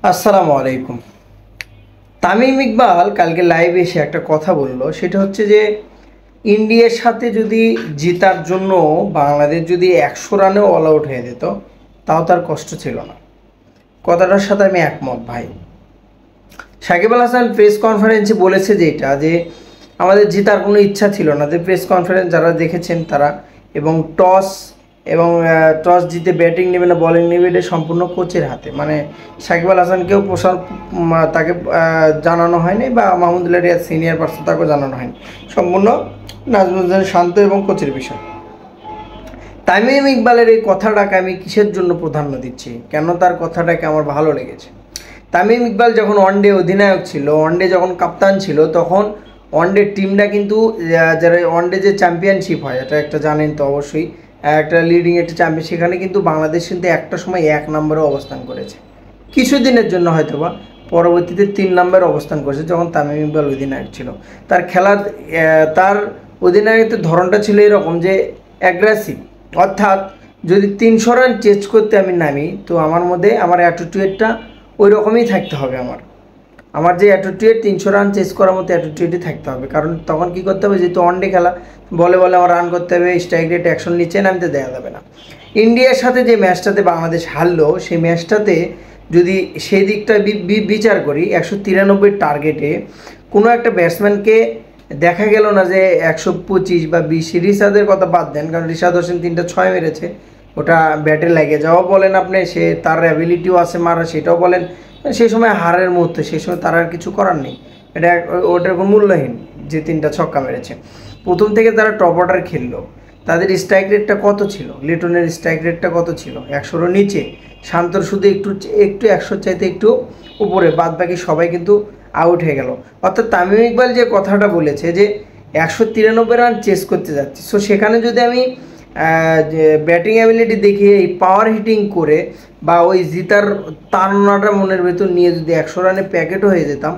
আসসালামু আলাইকুম। তামিম ইকবাল কালকে লাইভে এসে একটা কথা বলল, সেটা হচ্ছে যে ইন্ডিয়ার সাথে যদি জেতার জন্য বাংলাদেশ যদি 100 রানেও অল আউট হয়ে যেত, তাও তার কষ্ট ছিল না। কথাটার সাথে আমি একমত ভাই। সাকিব আল হাসান প্রেস কনফারেন্সে বলেছে যে আমাদের জেতার কোনো ইচ্ছা ছিল না। যে প্রেস কনফারেন্স যারা দেখেছেন তারা, এবং টস জিতে ব্যাটিং নেবে না বলিং নেবে, এটা সম্পূর্ণ কোচের হাতে। মানে সাকিব আল হাসানকেও তাকে জানানো হয়নি, বা মাহমুদুল্লাহ রিয়াদ সিনিয়র পার্সন তাকেও জানানো হয়নি। সম্পূর্ণ নাজমুল শান্ত এবং কোচের বিষয়। তামিম ইকবালের এই কথাটাকে আমি কিসের জন্য প্রাধান্য দিচ্ছি, কেন তার কথাটাকে আমার ভালো লেগেছে। তামিম ইকবাল যখন ওয়ানডে অধিনায়ক ছিল, ওয়ানডে যখন কাপ্তান ছিল, তখন ওয়ানডে টিমটা কিন্তু যারা ওয়ানডে যে চ্যাম্পিয়নশিপ হয়, এটা একটা জানেন তো অবশ্যই, একটা লিডিং একটা চ্যাম্পিয়ন, সেখানে কিন্তু বাংলাদেশ কিন্তু একটা সময় 1 নম্বরে অবস্থান করেছে কিছুদিনের জন্য হয়তো বা, পরবর্তীতে 3 নম্বরে অবস্থান করেছে যখন তামিম ইকবাল অধিনায়ক ছিল। তার অধিনায়কের ধরনটা ছিল এরকম যে অ্যাগ্রেসিভ, অর্থাৎ যদি 300 রান চেজ করতে আমি নামি, তো আমার মধ্যে আমার অ্যাটিটিউডটা ওই রকমই থাকতে হবে। আমার যে অ্যাটিটিউড 300 রান চেস করার মতো অ্যাটিটিউডই থাকতে হবে। কারণ তখন কী করতে হবে, যেহেতু ওয়ানডে খেলা, বলে আমার রান করতে হবে, স্ট্রাইক রেট অ্যাকশন নিচে নামতে দেওয়া যাবে না। ইন্ডিয়ার সাথে যে ম্যাচটাতে বাংলাদেশ হারলো, সেই ম্যাচটাতে যদি সেই দিকটা বিচার করি, 193 টার্গেটে কোনো একটা ব্যাটসম্যানকে দেখা গেল না যে 125 বা 20। রিশাদের কথা বাদ দেন, কারণ রিশাদ হোসেন 3টা 6 মেরেছে, ওটা ব্যাটে লেগে যাওয়া বলেন আপনি, সে তার অ্যাবিলিটিও আছে মারা, সেটাও বলেন। সেই সময় হারের মুহূর্তে, সেই সময় তার আর কিছু করার নেই, এটা ওটার কোনো মূল্যহীন যে 3টা ছক্কা মেরেছে। প্রথম থেকে তারা টপ অর্ডার খেললো, তাদের স্ট্রাইক রেটটা কত ছিল, লিটনের স্ট্রাইক রেটটা কত ছিল, 100-র নিচে। শান্তর শুধু একটু 100 চাইতে একটু উপরে, বাদ বাকি সবাই কিন্তু আউট হয়ে গেল। অর্থাৎ তামিম ইকবাল যে কথাটা বলেছে যে 193 রান চেস করতে যাচ্ছি, সো সেখানে যদি আমি যে ব্যাটিং অ্যাবিলিটি দেখিয়ে এই পাওয়ার হিটিং করে, বা ওই জিতার তাড়নাটা মনের ভেতর নিয়ে যদি 100 রানে প্যাকেটও হয়ে যেতাম,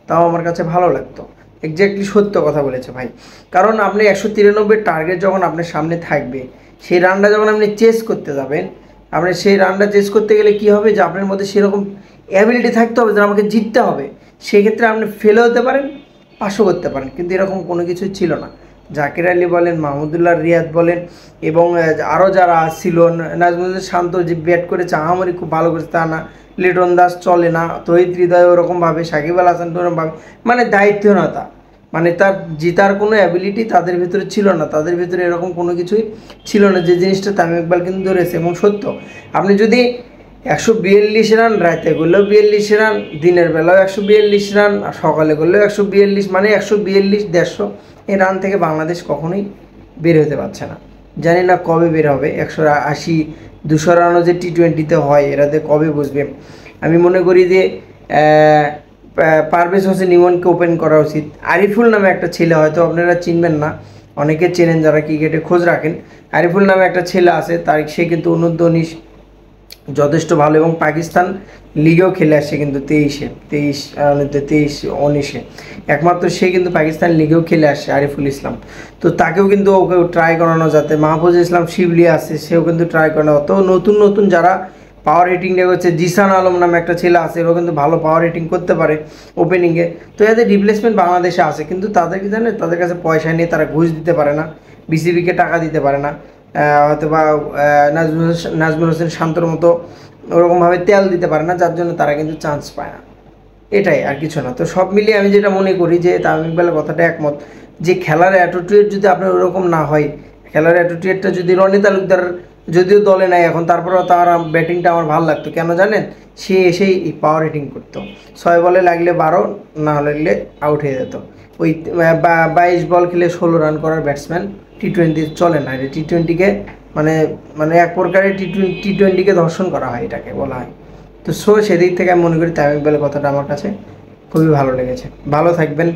তাও আমার কাছে ভালো লাগতো। এক্স্যাক্টলি সত্য কথা বলেছে ভাই। কারণ আপনি 193 টার্গেট যখন আপনার সামনে থাকবে, সেই রানটা যখন আপনি চেস করতে যাবেন, আপনি সেই রানটা চেস করতে গেলে কী হবে, যে আপনার মধ্যে সেরকম অ্যাবিলিটি থাকতে হবে যে আমাকে জিততে হবে। সেক্ষেত্রে আপনি ফেলে হতে পারেন, পাশও করতে পারেন, কিন্তু এরকম কোনো কিছুই ছিল না। জাকির আলী বলেন, মাহমুদুল্লাহ রিয়াদ বলেন, এবং আরও যারা ছিল, নাজমুল শান্ত যে ব্যাট করেছে আহামরি খুব ভালো করেছে তা না, লিটন দাস চলে না, তহিদ হৃদয় ওরকমভাবে, সাকিব আল হাসান ওরকমভাবে, মানে দায়িত্বহীনতা, মানে তার জিতার কোনো অ্যাবিলিটি তাদের ভিতরে ছিল না, তাদের ভিতরে এরকম কোনো কিছুই ছিল না, যে জিনিসটা তামিম ইকবাল কিন্তু ধরেছে। এবং সত্য, আপনি যদি 142 রান রাতে করলেও 42 রান, দিনের বেলাও 142 রান, আর সকালে করলেও 142, মানে 142, 150 এই রান থেকে বাংলাদেশ কখনোই বের হতে পারছে না। জানি না কবে বের হবে। 180, 200 রানও যে টি20তে হয়, এরাতে কবে বসবে। আমি মনে করি যে পারভেজ হোসেন ইমনকে ওপেন করা উচিত। আরিফুল নামে একটা ছেলে, হয়তো আপনারা চিনবেন না, অনেকে চেনেন যারা ক্রিকেটে খোঁজ রাখেন। আরিফুল নামে একটা ছেলে আছে, সে কিন্তু অনূর্ধ্ব-19 যথেষ্ট ভালো, এবং পাকিস্তান লিগেও খেলে আসছে কিন্তু 23-19 একমাত্র সে কিন্তু পাকিস্তান লিগেও খেলে আসছে, আরিফুল ইসলাম। তো তাকেও কিন্তু ওকে ট্রাই করানো, যাতে মাহফুজ ইসলাম শিবলি আছে, সেও কিন্তু ট্রাই করানো। তো নতুন নতুন যারা পাওয়ার হিটিং হচ্ছে, জিসান আলম নামে একটা ছেলে আছে, এরাও কিন্তু ভালো পাওয়ার হিটিং করতে পারে ওপেনিংয়ে। তো এদের রিপ্লেসমেন্ট বাংলাদেশে আছে, কিন্তু তাদেরকে জানে, তাদের কাছে পয়সা নেই, তারা ঘুষ দিতে পারে না, বিসিবিকে টাকা দিতে পারে না, হয়তো বা নাজমুল হোসেন শান্তর মতো ওরকমভাবে তেল দিতে পারে না, যার জন্য তারা কিন্তু চান্স পায় না। এটাই, আর কিছু না। তো সব মিলিয়ে আমি যেটা মনে করি, যে তামিম ইকবালের কথাটা একমত, যে খেলার অ্যাটিটিউড যদি আপনার ওরকম না হয়, খেলার অ্যাটিটিউডটা যদি রনি তালুকদার যদিও দলে নাই এখন, তারপরেও তার ব্যাটিংটা আমার ভালো লাগতো। কেন জানেন, সে এসেই পাওয়ার হিটিং করতো, 6 বলে লাগলে 12, না লাগলে আউট হয়ে যেত। ওই 22 বল খেলে 16 রান করার ব্যাটসম্যান টি20 চলে না। এটা টি20কে মানে মানে এক প্রকারে টি20কে ধর্ষণ করা হয়, এটাকে বলা হয়। তো সেদিক থেকে আমি মনে করি তামিম ইকবালের কথাটা আমার কাছে খুবই ভালো লেগেছে। ভালো থাকবেন।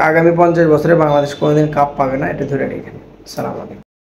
আগামী 50 বছরে বাংলাদেশ কোনোদিন কাপ পাবে না, এটা ধরে রেখেন। সালাম আলাইকুম।